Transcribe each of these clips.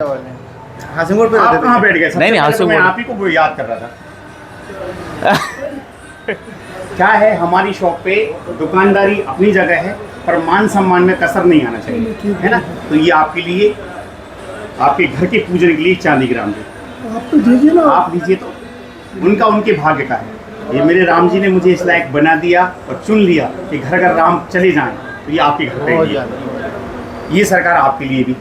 हासिमपुर पे आप रहते कहाँ थे? बैठ गए? सबसे नहीं, पहले तो हासिमपुर। मैं आप ही को याद कर रहा था। क्या है, हमारी शॉप पे दुकानदारी अपनी जगह है, पर मान सम्मान में कसर नहीं आना चाहिए, है ना। तो ये आपके लिए, आपके घर के पूजन के लिए चांदी के राम जी आप तो दीजिए ना। आप लीजिए। तो उनका उनके भाग्य का है। ये मेरे राम जी ने मुझे इस लायक बना दिया और चुन लिया कि घर अगर राम चले जाएं तो ये आपके घर पे बहुत ही है। ज़्यादा। ये सरकार आपके लिए भी।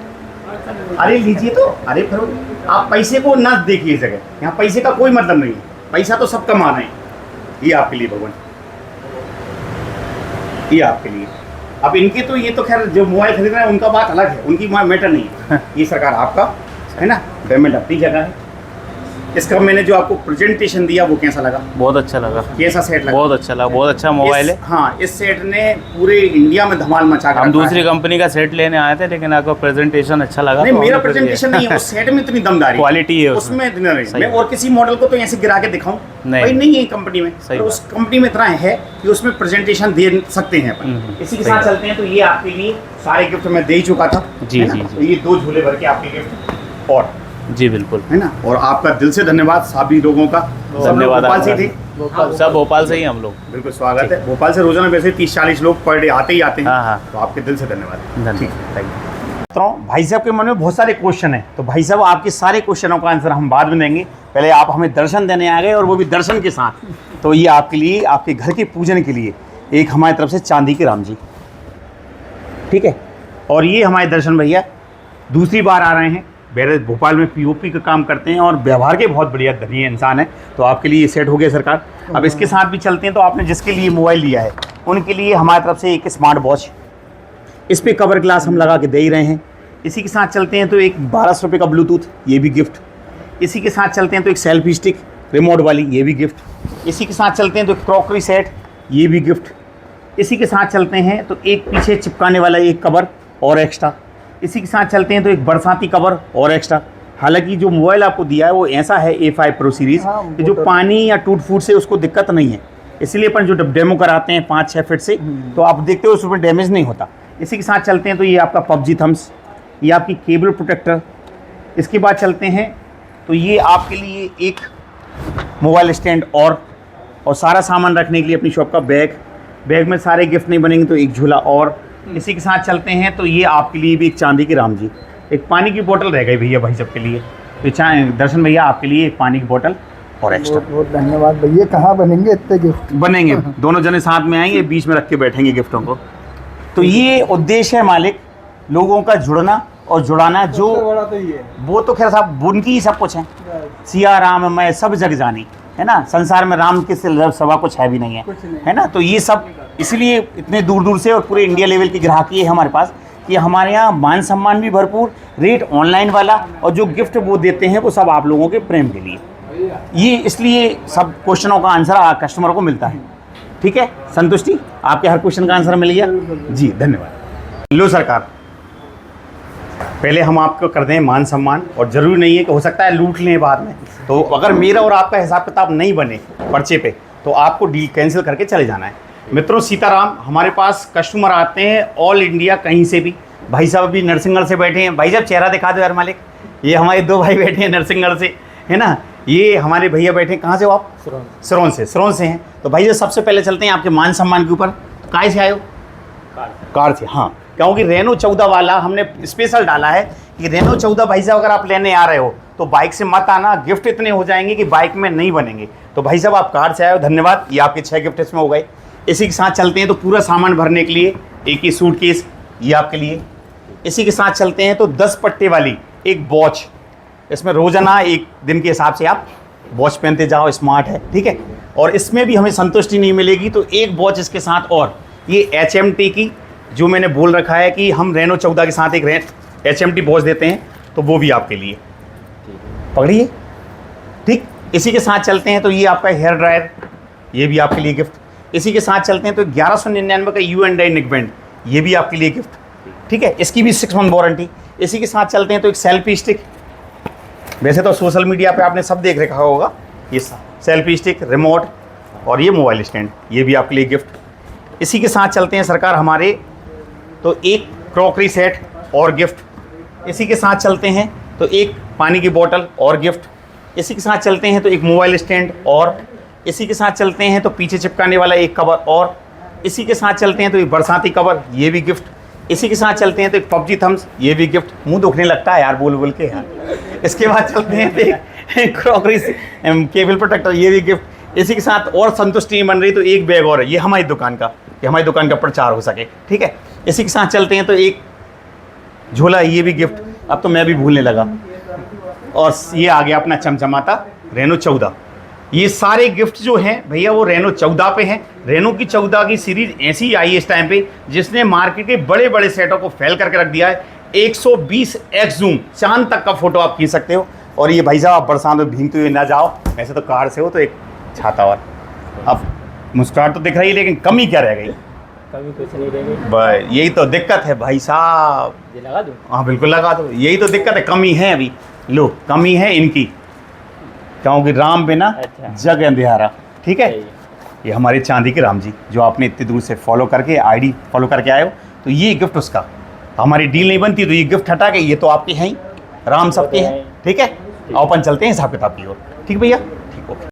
अरे लीजिए तो, अरे फिर आप पैसे को ना देखिए इस जगह, यहाँ पैसे का कोई मतलब नहीं है, पैसा तो सब कमा रहे हैं। ये आपके लिए भगवान, ये आपके लिए। अब इनके तो ये तो खैर जो मोबाइल खरीद रहे हैं उनका बात अलग है, उनकी मैटर नहीं है। ये सरकार आपका है ना, पेमेंट अपनी जगह है। इसका मैंने जो आपको प्रेजेंटेशन दिया वो कैसा लगा? बहुत अच्छा लगा, कैसा सेट लगा? बहुत अच्छा लगा, बहुत अच्छा मोबाइल है। हाँ, इस सेट ने पूरे इंडिया में धमाल मचा के हम रखा दूसरी है। कंपनी का सेट लेने आए थे, लेकिन आपका प्रेजेंटेशन अच्छा लगा। नहीं, तो मेरा हमने फिर प्रेजेंटेशन लिया। नहीं है, उस सेट में इतनी दमदारी क्वालिटी है उसमें इतना नहीं। सही मैं और किसी मॉडल को तो ऐसे गिरा के दिखाऊं नहीं। भाई, नहीं है कंपनी में। सही तो उस कंपनी में इतना है कि उसमें प्रेजेंटेशन दे सकते हैं अपन। इसी के सही साथ चलते हैं तो ये आपके लिए सारे गिफ्ट मैं दे ही चुका था। जी, है ना? जी, तो जी। ये 2 झूले भर के आपके गिफ्ट, और जी बिल्कुल, है ना। और आपका दिल से धन्यवाद सभी लोगों का। सब लोग धन्यवाद भोपाल से आपका। थे। भोपाल। सब भोपाल से ही हम लोग। बिल्कुल स्वागत है। भोपाल से रोजाना वैसे 30-40 लोग पर डे आते ही आते हैं। हाँ, हाँ। तो आपके दिल से धन्यवाद। ठीक धन्यवाद, थैंक यू। तो भाई साहब के मन में बहुत सारे क्वेश्चन हैं, तो भाई साहब आपके सारे क्वेश्चनों का आंसर हम बाद में देंगे। पहले आप हमें दर्शन देने आ गए, और वो भी दर्शन के साथ। तो ये आपके लिए, आपके घर के पूजन के लिए एक हमारी तरफ से चांदी के राम जी, ठीक है। और ये हमारे दर्शन भैया दूसरी बार आ रहे हैं। मेरे भोपाल में पीओपी का काम करते हैं और व्यवहार के बहुत बढ़िया धनी इंसान है। तो आपके लिए ये सेट हो गया सरकार। अब इसके साथ भी चलते हैं। तो आपने जिसके लिए मोबाइल लिया है उनके लिए हमारी तरफ से एक स्मार्ट वॉच, इस पे कवर ग्लास हम लगा के दे ही रहे हैं। इसी के साथ चलते हैं तो एक 1200 रुपये का ब्लूटूथ, ये भी गिफ्ट। इसी के साथ चलते हैं तो एक सेल्फी स्टिक रिमोट वाली, ये भी गिफ्ट। इसी के साथ चलते हैं तो एक क्रॉकरी सेट, ये भी गिफ्ट। इसी के साथ चलते हैं तो एक पीछे चिपकाने वाला एक कवर और एक्स्ट्रा। इसी के साथ चलते हैं तो एक बरसाती कवर और एक्स्ट्रा। हालांकि जो मोबाइल आपको दिया है वो ऐसा है A5 प्रो सीरीज़, कि जो पानी या टूट फूट से उसको दिक्कत नहीं है। इसलिए अपन जो डेमो कराते हैं 5-6 फीट से, तो आप देखते हो उसमें डैमेज नहीं होता। इसी के साथ चलते हैं तो ये आपका PUBG थम्स, ये आपकी केबल प्रोटेक्टर। इसके बाद चलते हैं तो ये आपके लिए एक मोबाइल स्टैंड और सारा सामान रखने के लिए अपनी शॉप का बैग में सारे गिफ्ट नहीं बनेंगे तो एक झूला और। इसी के साथ चलते हैं तो ये आपके लिए भी एक चांदी की राम जी, एक पानी की बोतल रह गई भैया भाई सबके लिए। तो दर्शन भैया आपके लिए एक पानी की बोतल और एक्स्ट्रा बहुत बहुत धन्यवाद भैया। कहाँ बनेंगे इतने गिफ्ट? बनेंगे। दोनों जने साथ में आएंगे, बीच में रख के बैठेंगे गिफ्टों को। तो ये उद्देश्य है मालिक, लोगों का जुड़ना और जुड़ाना। जो बड़ा तो ये वो तो खैर साहब उनकी ही सब कुछ है। सिया राम मैं सब जग जानी, है ना। संसार में राम के सवा कुछ है भी नहीं है, है ना। तो ये सब इसलिए इतने दूर दूर से और पूरे इंडिया लेवल की ग्राहकी है हमारे पास, कि हमारे यहाँ मान सम्मान भी भरपूर, रेट ऑनलाइन वाला, और जो गिफ्ट वो देते हैं वो सब आप लोगों के प्रेम के लिए। ये इसलिए सब क्वेश्चनों का आंसर कस्टमर को मिलता है। ठीक है, संतुष्टि, आपके हर क्वेश्चन का आंसर मिल गया जी, धन्यवाद। लो सरकार, पहले हम आपको कर दें मान सम्मान, और ज़रूरी नहीं है कि हो सकता है लूट लें बाद में। तो अगर मेरा और आपका हिसाब किताब नहीं बने पर्चे पे, तो आपको डील कैंसिल करके चले जाना है। मित्रों, सीताराम, हमारे पास कस्टमर आते हैं ऑल इंडिया कहीं से भी। भाई साहब अभी नरसिंहगढ़ से बैठे हैं। भाई साहब चेहरा दिखा दो यार मालिक। ये हमारे 2 भाई बैठे हैं नरसिंहगढ़ से, है ना। ये हमारे भैया बैठे हैं, कहाँ से हो आप? सिरोन से हैं। तो भाई साहब सबसे पहले चलते हैं आपके मान सम्मान के ऊपर। काय से आए हो? कार से। हाँ, क्योंकि रेनो 14 वाला हमने स्पेशल डाला है कि रेनो 14 भाई साहब अगर आप लेने आ रहे हो तो बाइक से मत आना, गिफ्ट इतने हो जाएंगे कि बाइक में नहीं बनेंगे। तो भाई साहब आप कार से आए हो, धन्यवाद। ये आपके 6 गिफ्ट इसमें हो गए। इसी के साथ चलते हैं तो पूरा सामान भरने के लिए एक ही सूटकेस, ये आपके लिए। इसी के साथ चलते हैं तो 10 पट्टे वाली एक वॉच, इसमें रोजाना एक दिन के हिसाब से आप वॉच पहनते जाओ, स्मार्ट है, ठीक है। और इसमें भी हमें संतुष्टि नहीं मिलेगी तो एक वॉच इसके साथ, और ये HMT की, जो मैंने बोल रखा है कि हम रेनो 14 के साथ एक HMT वॉच देते हैं, तो वो भी आपके लिए पकड़िए, ठीक। इसी के साथ चलते हैं तो ये आपका हेयर ड्रायर, ये भी आपके लिए गिफ्ट। इसी के साथ चलते हैं तो 1199 का U&I नेक बैंड, ये भी आपके लिए गिफ्ट, ठीक है। इसकी भी 6 मंथ वारंटी। इसी के साथ चलते हैं तो एक सेल्फी स्टिक, वैसे तो सोशल मीडिया पे आपने सब देख रखा होगा, ये सेल्फी स्टिक, रिमोट और ये मोबाइल स्टैंड, ये भी आपके लिए गिफ्ट। इसी के साथ चलते हैं सरकार हमारे तो एक क्रॉकरी सेट और गिफ्ट। इसी के साथ चलते हैं तो एक पानी की बोतल और गिफ्ट। इसी के साथ चलते हैं तो एक मोबाइल स्टैंड और। इसी के साथ चलते हैं तो पीछे चिपकाने वाला एक कवर और। इसी के साथ चलते हैं तो एक बरसाती कवर, ये भी गिफ्ट। इसी के साथ चलते हैं तो एक पबजी थम्स, ये भी गिफ्ट। मुंह दुखने लगता है यार बोल बोल के यार। इसके बाद चलते हैं तो एक क्रॉकरी केबल प्रोटेक्टर, ये भी गिफ्ट। इसी के साथ और संतुष्टि नहीं बन रही तो एक बैग और है, ये हमारी दुकान का, ये हमारी दुकान का प्रचार हो सके, ठीक है। इसी के साथ चलते हैं तो एक झोला, ये भी गिफ्ट। अब तो मैं भी भूलने लगा। और ये आ गया अपना चमचमाता रेनो 14। ये सारे गिफ्ट जो हैं भैया वो रेनो 14 पे हैं। रेनो की 14 की सीरीज ऐसी आई है इस टाइम पे जिसने मार्केट के बड़े बड़े सेटों को फैल करके रख दिया है। 120x जूम, चांद तक का फोटो आप खींच सकते हो। और ये भाई साहब आप बरसात में भीगते हुए ना जाओ, वैसे तो कार से हो तो एक छाता और। अब मुस्कुराहट तो दिख रही है लेकिन कमी क्या रह गई? कभी कुछ नहीं रह गई भाई यही तो दिक्कत है भाई साहब। ये लगा दूँ। हाँ बिल्कुल लगा दो, यही तो दिक्कत है, कमी है अभी। लो कमी है इनकी, क्योंकि राम बिना अच्छा। जग अंधियारा, ठीक है। सही। ये हमारे चांदी के राम जी जो आपने इतनी दूर से फॉलो करके आईडी फॉलो करके आए हो, तो ये गिफ्ट उसका। हमारी डील नहीं बनती तो ये गिफ्ट हटा के ये तो आपके हैं ही, राम सबके हैं, ठीक है। अपन चलते हैं हिसाब किताब की ओर, ठीक भैया।